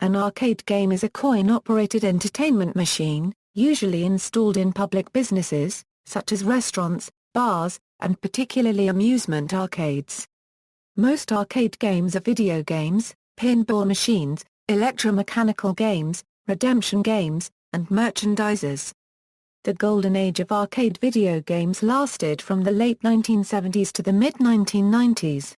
An arcade game is a coin-operated entertainment machine, usually installed in public businesses, such as restaurants, bars, and particularly amusement arcades. Most arcade games are video games, pinball machines, electromechanical games, redemption games, and merchandisers. The golden age of arcade video games lasted from the late 1970s to the mid-1990s.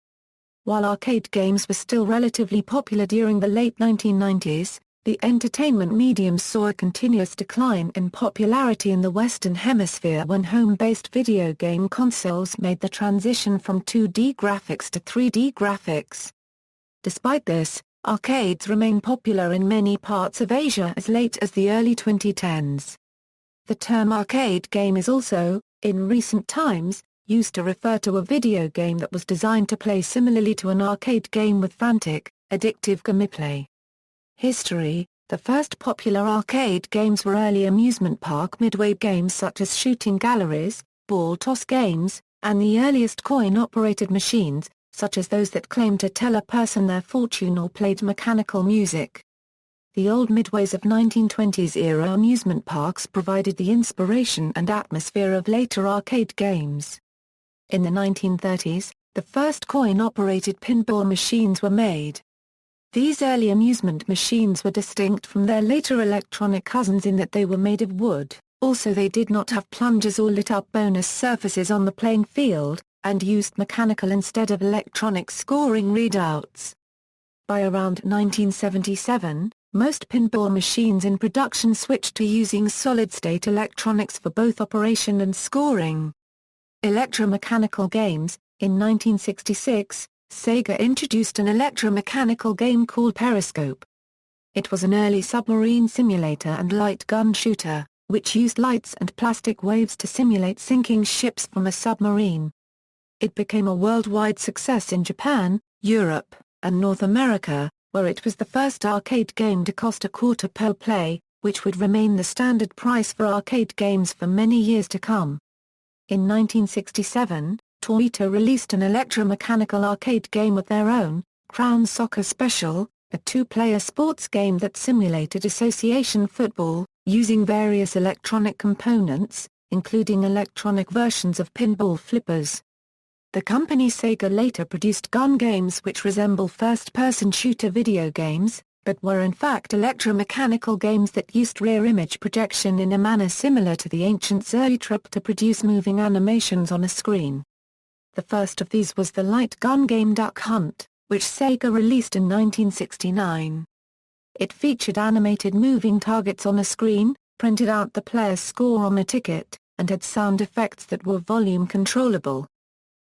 While arcade games were still relatively popular during the late 1990s, the entertainment medium saw a continuous decline in popularity in the Western Hemisphere when home-based video game consoles made the transition from 2D graphics to 3D graphics. Despite this, arcades remain popular in many parts of Asia as late as the early 2010s. The term arcade game is also, in recent times, used to refer to a video game that was designed to play similarly to an arcade game with frantic, addictive gameplay. History: the first popular arcade games were early amusement park midway games such as shooting galleries, ball toss games, and the earliest coin-operated machines, such as those that claimed to tell a person their fortune or played mechanical music. The old midways of 1920s-era amusement parks provided the inspiration and atmosphere of later arcade games. In the 1930s, the first coin-operated pinball machines were made. These early amusement machines were distinct from their later electronic cousins in that they were made of wood, also they did not have plungers or lit-up bonus surfaces on the playing field, and used mechanical instead of electronic scoring readouts. By around 1977, most pinball machines in production switched to using solid-state electronics for both operation and scoring. Electromechanical games: in 1966, Sega introduced an electromechanical game called Periscope. It was an early submarine simulator and light gun shooter, which used lights and plastic waves to simulate sinking ships from a submarine. It became a worldwide success in Japan, Europe, and North America, where it was the first arcade game to cost a quarter per play, which would remain the standard price for arcade games for many years to come. In 1967, Toyota released an electromechanical arcade game of their own, Crown Soccer Special, a two-player sports game that simulated association football, using various electronic components, including electronic versions of pinball flippers. The company Sega later produced gun games which resemble first-person shooter video games, but were in fact electromechanical games that used rear-image projection in a manner similar to the ancient zoetrope to produce moving animations on a screen. The first of these was the light gun game Duck Hunt, which Sega released in 1969. It featured animated moving targets on a screen, printed out the player's score on a ticket, and had sound effects that were volume controllable.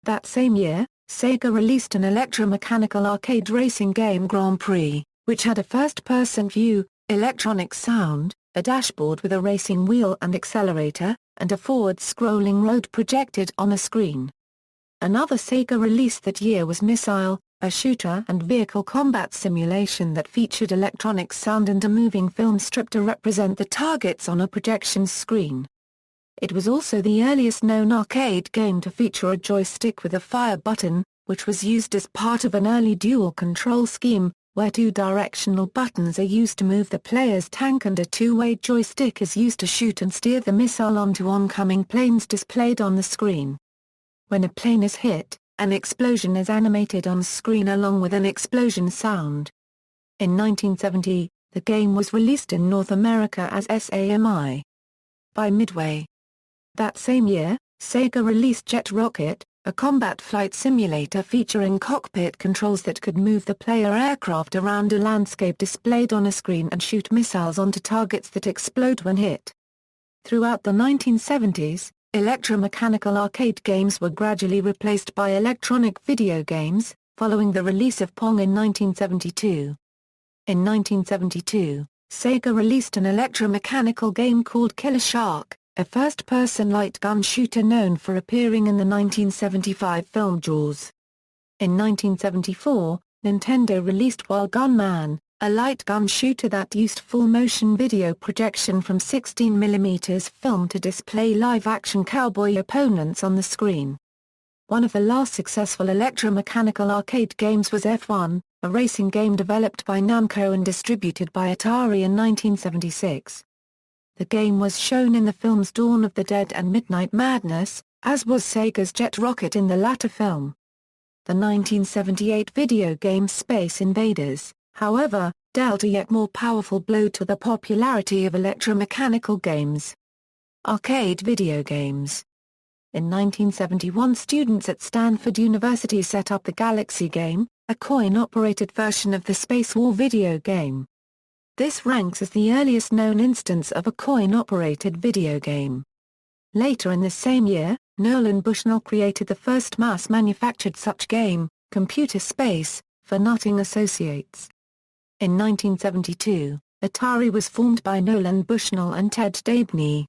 That same year, Sega released an electromechanical arcade racing game Grand Prix, which had a first-person view, electronic sound, a dashboard with a racing wheel and accelerator, and a forward-scrolling road projected on a screen. Another Sega release that year was Missile, a shooter and vehicle combat simulation that featured electronic sound and a moving film strip to represent the targets on a projection screen. It was also the earliest known arcade game to feature a joystick with a fire button, which was used as part of an early dual control scheme, where two directional buttons are used to move the player's tank and a two-way joystick is used to shoot and steer the missile onto oncoming planes displayed on the screen. When a plane is hit, an explosion is animated on screen along with an explosion sound. In 1970, the game was released in North America as SAMI by Midway. That same year, Sega released Jet Rocket, a combat flight simulator featuring cockpit controls that could move the player aircraft around a landscape displayed on a screen and shoot missiles onto targets that explode when hit. Throughout the 1970s, electromechanical arcade games were gradually replaced by electronic video games, following the release of Pong in 1972. In 1972, Sega released an electromechanical game called Killer Shark, a first-person light gun shooter known for appearing in the 1975 film Jaws. In 1974, Nintendo released Wild Gun Man, a light gun shooter that used full-motion video projection from 16mm film to display live-action cowboy opponents on the screen. One of the last successful electromechanical arcade games was F1, a racing game developed by Namco and distributed by Atari in 1976. The game was shown in the films Dawn of the Dead and Midnight Madness, as was Sega's Jet Rocket in the latter film. The 1978 video game Space Invaders, however, dealt a yet more powerful blow to the popularity of electromechanical games. Arcade video games. In 1971, students at Stanford University set up the Galaxy game, a coin-operated version of the Space War video game. This ranks as the earliest known instance of a coin-operated video game. Later in the same year, Nolan Bushnell created the first mass-manufactured such game, Computer Space, for Nutting Associates. In 1972, Atari was formed by Nolan Bushnell and Ted Dabney.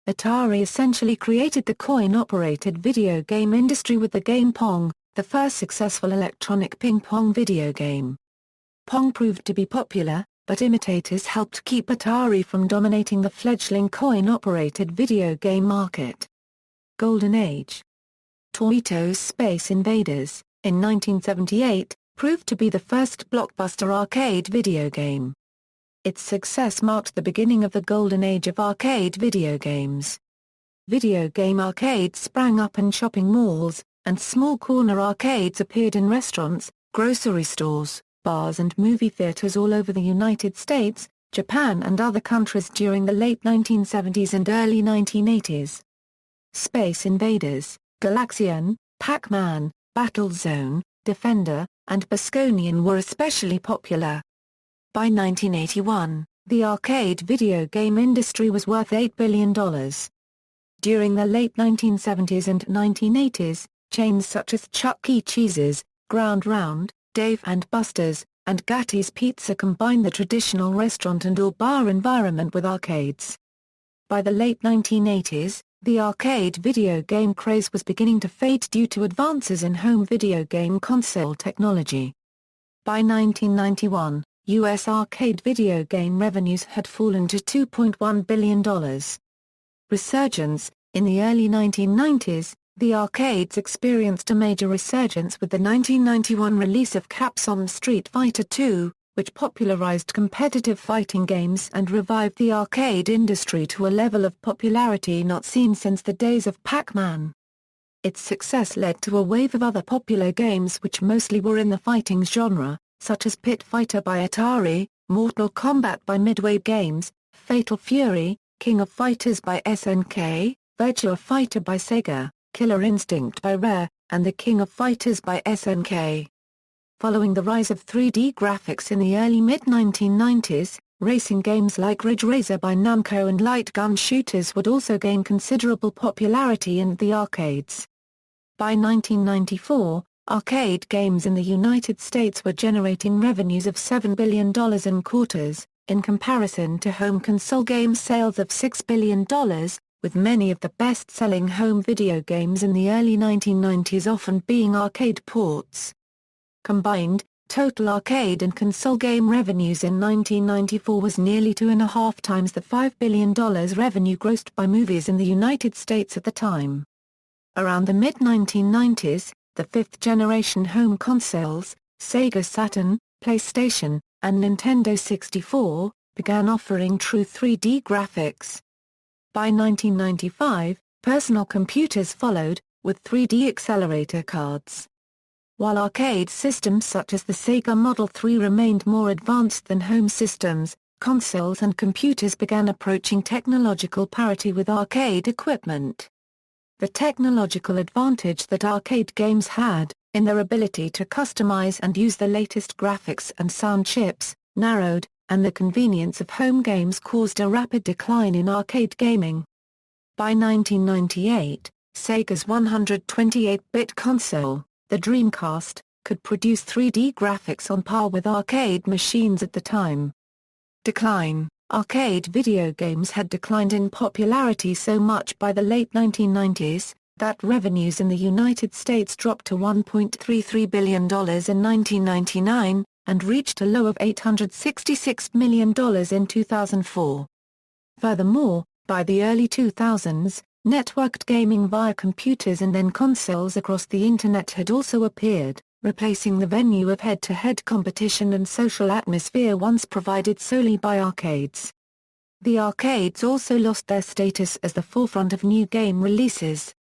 Atari essentially created the coin-operated video game industry with the game Pong, the first successful electronic ping-pong video game. Pong proved to be popular, but imitators helped keep Atari from dominating the fledgling coin-operated video game market. Golden Age. Taito's Space Invaders, in 1978, proved to be the first blockbuster arcade video game. Its success marked the beginning of the golden age of arcade video games. Video game arcades sprang up in shopping malls, and small corner arcades appeared in restaurants, grocery stores, bars and movie theaters all over the United States, Japan and other countries during the late 1970s and early 1980s. Space Invaders, Galaxian, Pac-Man, Battlezone, Defender, and Bosconian were especially popular. By 1981, the arcade video game industry was worth $8 billion. During the late 1970s and 1980s, chains such as Chuck E. Cheese's, Ground Round, Dave & Buster's, and Gatti's Pizza combined the traditional restaurant and/or bar environment with arcades. By the late 1980s, the arcade video game craze was beginning to fade due to advances in home video game console technology. By 1991, U.S. arcade video game revenues had fallen to $2.1 billion. Resurgence. In the early 1990s, the arcades experienced a major resurgence with the 1991 release of Capcom's Street Fighter II, which popularized competitive fighting games and revived the arcade industry to a level of popularity not seen since the days of Pac-Man. Its success led to a wave of other popular games which mostly were in the fighting genre, such as Pit Fighter by Atari, Mortal Kombat by Midway Games, Fatal Fury, King of Fighters by SNK, Virtua Fighter by Sega, Killer Instinct by Rare, and The King of Fighters by SNK. Following the rise of 3D graphics in the early mid-1990s, racing games like Ridge Racer by Namco and light gun shooters would also gain considerable popularity in the arcades. By 1994, arcade games in the United States were generating revenues of $7 billion in quarters, in comparison to home console game sales of $6 billion, with many of the best-selling home video games in the early 1990s often being arcade ports. Combined, total arcade and console game revenues in 1994 was nearly 2.5 times the $5 billion revenue grossed by movies in the United States at the time. Around the mid-1990s, the fifth-generation home consoles, Sega Saturn, PlayStation, and Nintendo 64, began offering true 3D graphics. By 1995, personal computers followed, with 3D accelerator cards. While arcade systems such as the Sega Model 3 remained more advanced than home systems, consoles and computers began approaching technological parity with arcade equipment. The technological advantage that arcade games had, in their ability to customize and use the latest graphics and sound chips, narrowed, and the convenience of home games caused a rapid decline in arcade gaming. By 1998, Sega's 128-bit console, the Dreamcast, could produce 3D graphics on par with arcade machines at the time. Decline. Arcade video games had declined in popularity so much by the late 1990s, that revenues in the United States dropped to $1.33 billion in 1999, and reached a low of $866 million in 2004. Furthermore, by the early 2000s, networked gaming via computers and then consoles across the Internet had also appeared, replacing the venue of head-to-head competition and social atmosphere once provided solely by arcades. The arcades also lost their status as the forefront of new game releases.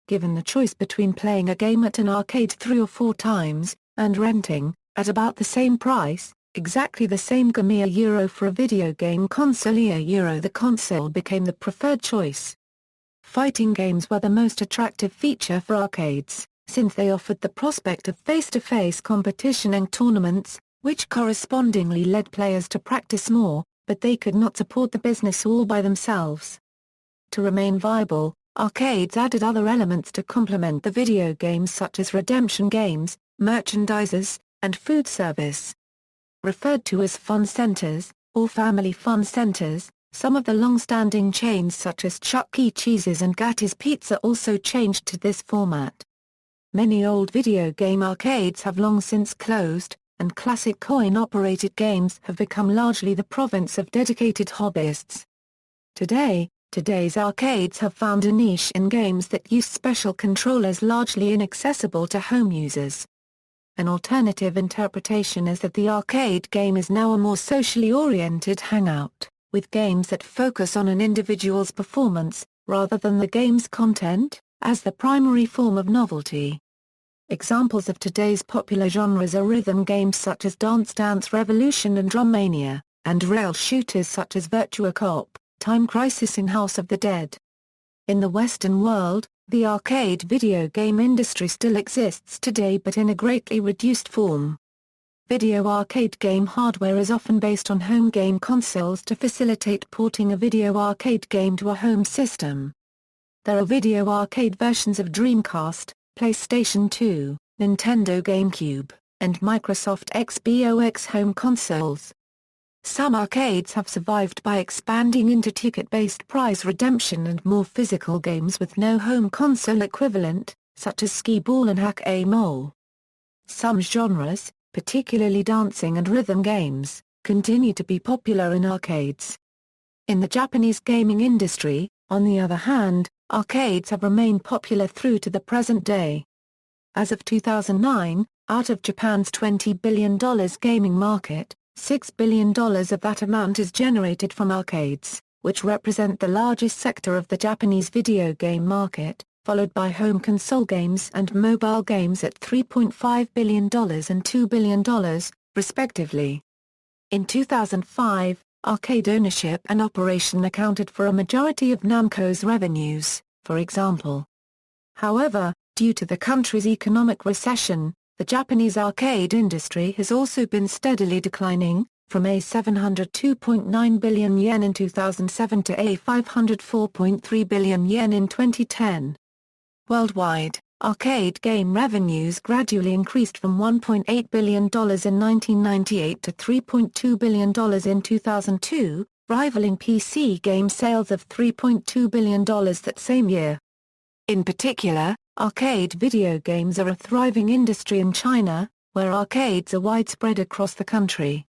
Given the choice between playing a game at an arcade 3 or 4 times, and renting, at about the same price, exactly the same game euro for a video game console euro, the console became the preferred choice. Fighting games were the most attractive feature for arcades, since they offered the prospect of face-to-face competition and tournaments, which correspondingly led players to practice more, but they could not support the business all by themselves. To remain viable, arcades added other elements to complement the video games such as redemption games, merchandises, and food service. Referred to as fun centers, or family fun centers, some of the long-standing chains such as Chuck E. Cheese's and Gatti's Pizza also changed to this format. Many old video game arcades have long since closed, and classic coin-operated games have become largely the province of dedicated hobbyists. Today's arcades have found a niche in games that use special controllers largely inaccessible to home users. An alternative interpretation is that the arcade game is now a more socially oriented hangout, with games that focus on an individual's performance, rather than the game's content, as the primary form of novelty. Examples of today's popular genres are rhythm games such as Dance Dance Revolution and Drum Mania, and rail shooters such as Virtua Cop, Time Crisis and House of the Dead. In the Western world, the arcade video game industry still exists today but in a greatly reduced form. Video arcade game hardware is often based on home game consoles to facilitate porting a video arcade game to a home system. There are video arcade versions of Dreamcast, PlayStation 2, Nintendo GameCube, and Microsoft Xbox home consoles. Some arcades have survived by expanding into ticket-based prize redemption and more physical games with no home console equivalent, such as skee-ball and hack-a-mole. Some genres, particularly dancing and rhythm games, continue to be popular in arcades. In the Japanese gaming industry, on the other hand, arcades have remained popular through to the present day. As of 2009, out of Japan's $20 billion gaming market, $6 billion of that amount is generated from arcades, which represent the largest sector of the Japanese video game market, followed by home console games and mobile games at $3.5 billion and $2 billion, respectively. In 2005, arcade ownership and operation accounted for a majority of Namco's revenues, for example. However, due to the country's economic recession, the Japanese arcade industry has also been steadily declining, from a 702.9 billion yen in 2007 to a 504.3 billion yen in 2010. Worldwide, arcade game revenues gradually increased from $1.8 billion in 1998 to $3.2 billion in 2002, rivaling PC game sales of $3.2 billion that same year. In particular, arcade video games are a thriving industry in China, where arcades are widespread across the country.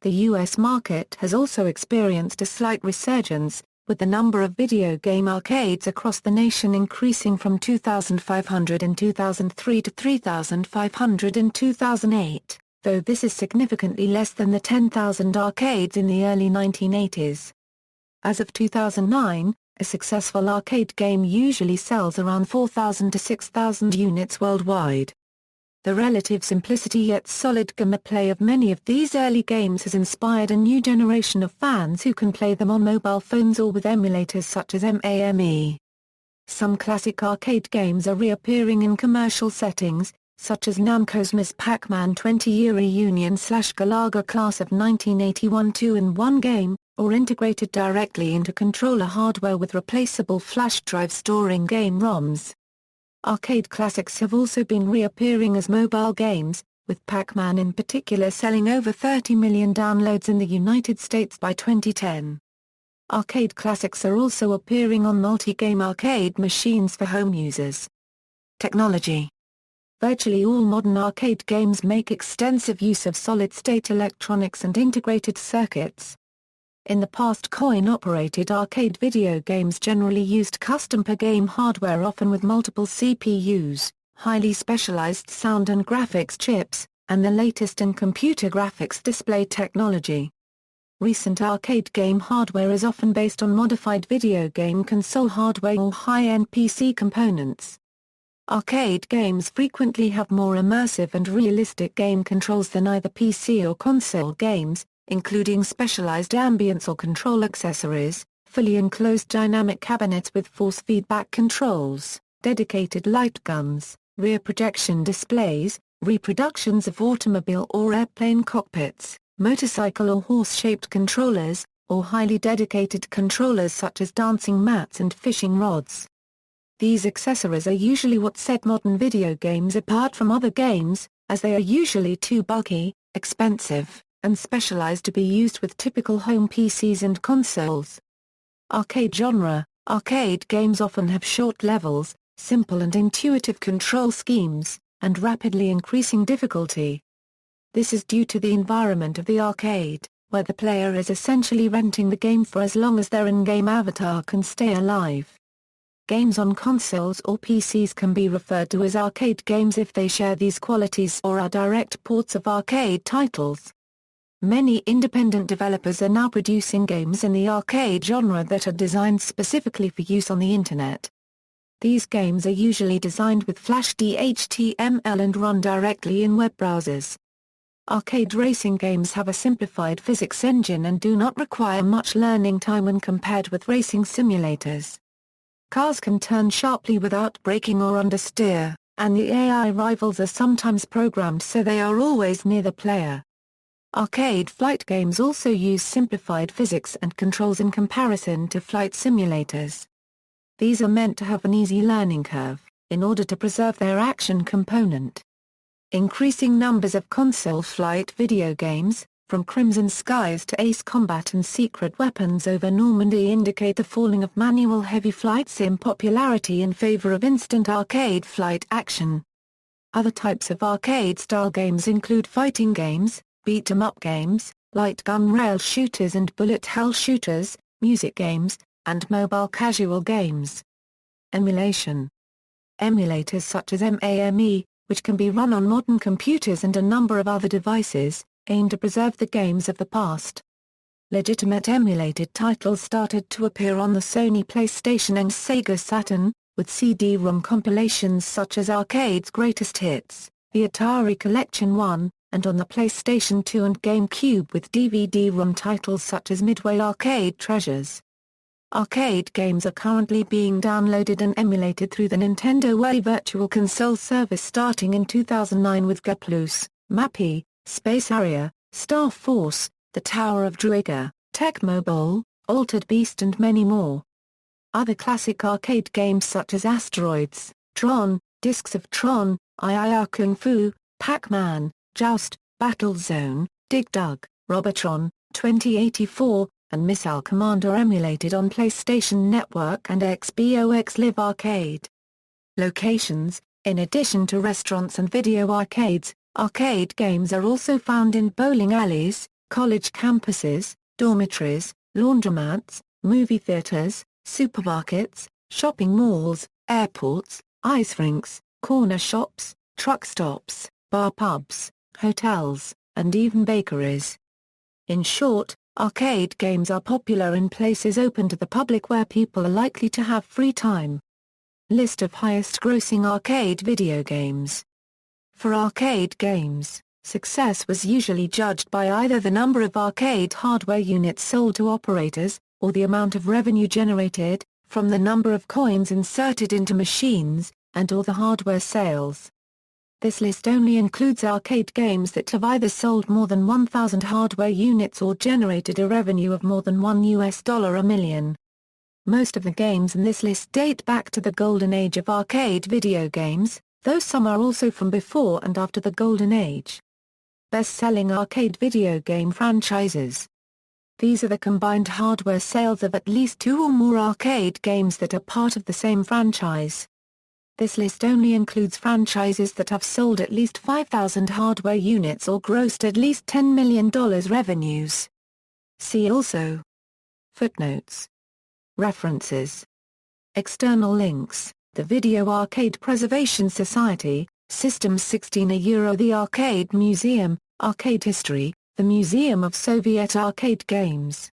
The U.S. market has also experienced a slight resurgence, with the number of video game arcades across the nation increasing from 2,500 in 2003 to 3,500 in 2008, though this is significantly less than the 10,000 arcades in the early 1980s. As of 2009, a successful arcade game usually sells around 4,000 to 6,000 units worldwide. The relative simplicity yet solid gameplay of many of these early games has inspired a new generation of fans who can play them on mobile phones or with emulators such as MAME. Some classic arcade games are reappearing in commercial settings, such as Namco's Ms. Pac-Man 20-year reunion/Galaga Class of 1981 2-in-1 game, or integrated directly into controller hardware with replaceable flash drives storing game ROMs. Arcade classics have also been reappearing as mobile games, with Pac-Man in particular selling over 30 million downloads in the United States by 2010. Arcade classics are also appearing on multi-game arcade machines for home users. Technology. Virtually all modern arcade games make extensive use of solid-state electronics and integrated circuits. In the past, coin-operated arcade video games generally used custom per-game hardware, often with multiple CPUs, highly specialized sound and graphics chips, and the latest in computer graphics display technology. Recent arcade game hardware is often based on modified video game console hardware or high-end PC components. Arcade games frequently have more immersive and realistic game controls than either PC or console games, including specialized ambience or control accessories, fully enclosed dynamic cabinets with force feedback controls, dedicated light guns, rear projection displays, reproductions of automobile or airplane cockpits, motorcycle or horse-shaped controllers, or highly dedicated controllers such as dancing mats and fishing rods. These accessories are usually what set modern video games apart from other games, as they are usually too bulky, expensive, and specialized to be used with typical home PCs and consoles. Arcade genre. Arcade games often have short levels, simple and intuitive control schemes, and rapidly increasing difficulty. This is due to the environment of the arcade, where the player is essentially renting the game for as long as their in-game avatar can stay alive. Games on consoles or PCs can be referred to as arcade games if they share these qualities or are direct ports of arcade titles. Many independent developers are now producing games in the arcade genre that are designed specifically for use on the Internet. These games are usually designed with Flash HTML and run directly in web browsers. Arcade racing games have a simplified physics engine and do not require much learning time when compared with racing simulators. Cars can turn sharply without braking or understeer, and the AI rivals are sometimes programmed so they are always near the player. Arcade flight games also use simplified physics and controls in comparison to flight simulators. These are meant to have an easy learning curve, in order to preserve their action component. Increasing numbers of console flight video games, from Crimson Skies to Ace Combat and Secret Weapons over Normandy, indicate the falling of manual heavy flight sim popularity in favor of instant arcade flight action. Other types of arcade-style games include fighting games, beat-em-up games, light gun rail shooters and bullet hell shooters, music games, and mobile casual games. Emulation. Emulators such as MAME, which can be run on modern computers and a number of other devices, aim to preserve the games of the past. Legitimate emulated titles started to appear on the Sony PlayStation and Sega Saturn, with CD-ROM compilations such as Arcade's Greatest Hits, the Atari Collection 1, and on the PlayStation 2 and GameCube with DVD-ROM titles such as Midway Arcade Treasures. Arcade games are currently being downloaded and emulated through the Nintendo Wii Virtual Console service starting in 2009 with Gaplus, Mappy, Space Harrier, Star Force, The Tower of Druaga, Tecmo Bowl, Altered Beast and many more. Other classic arcade games such as Asteroids, Tron, Discs of Tron, II Kung Fu, Pac-Man, Joust, Battle Zone, Dig Dug, Robotron, 2084, and Missile Command are emulated on PlayStation Network and Xbox Live Arcade. Locations. In addition to restaurants and video arcades, arcade games are also found in bowling alleys, college campuses, dormitories, laundromats, movie theaters, supermarkets, shopping malls, airports, ice rinks, corner shops, truck stops, bar pubs, hotels, and even bakeries. In short, arcade games are popular in places open to the public where people are likely to have free time. List of highest-grossing arcade video games. For arcade games, success was usually judged by either the number of arcade hardware units sold to operators, or the amount of revenue generated, from the number of coins inserted into machines, and/or the hardware sales. This list only includes arcade games that have either sold more than 1,000 hardware units or generated a revenue of more than $1 a million. Most of the games in this list date back to the golden age of arcade video games, though some are also from before and after the golden age. Best-selling arcade video game franchises. These are the combined hardware sales of at least 2 or more arcade games that are part of the same franchise. This list only includes franchises that have sold at least 5,000 hardware units or grossed at least $10 million revenues. See also. Footnotes. References. External links. the Video Arcade Preservation Society, Systems 16 The Arcade Museum, Arcade History, the Museum of Soviet Arcade Games.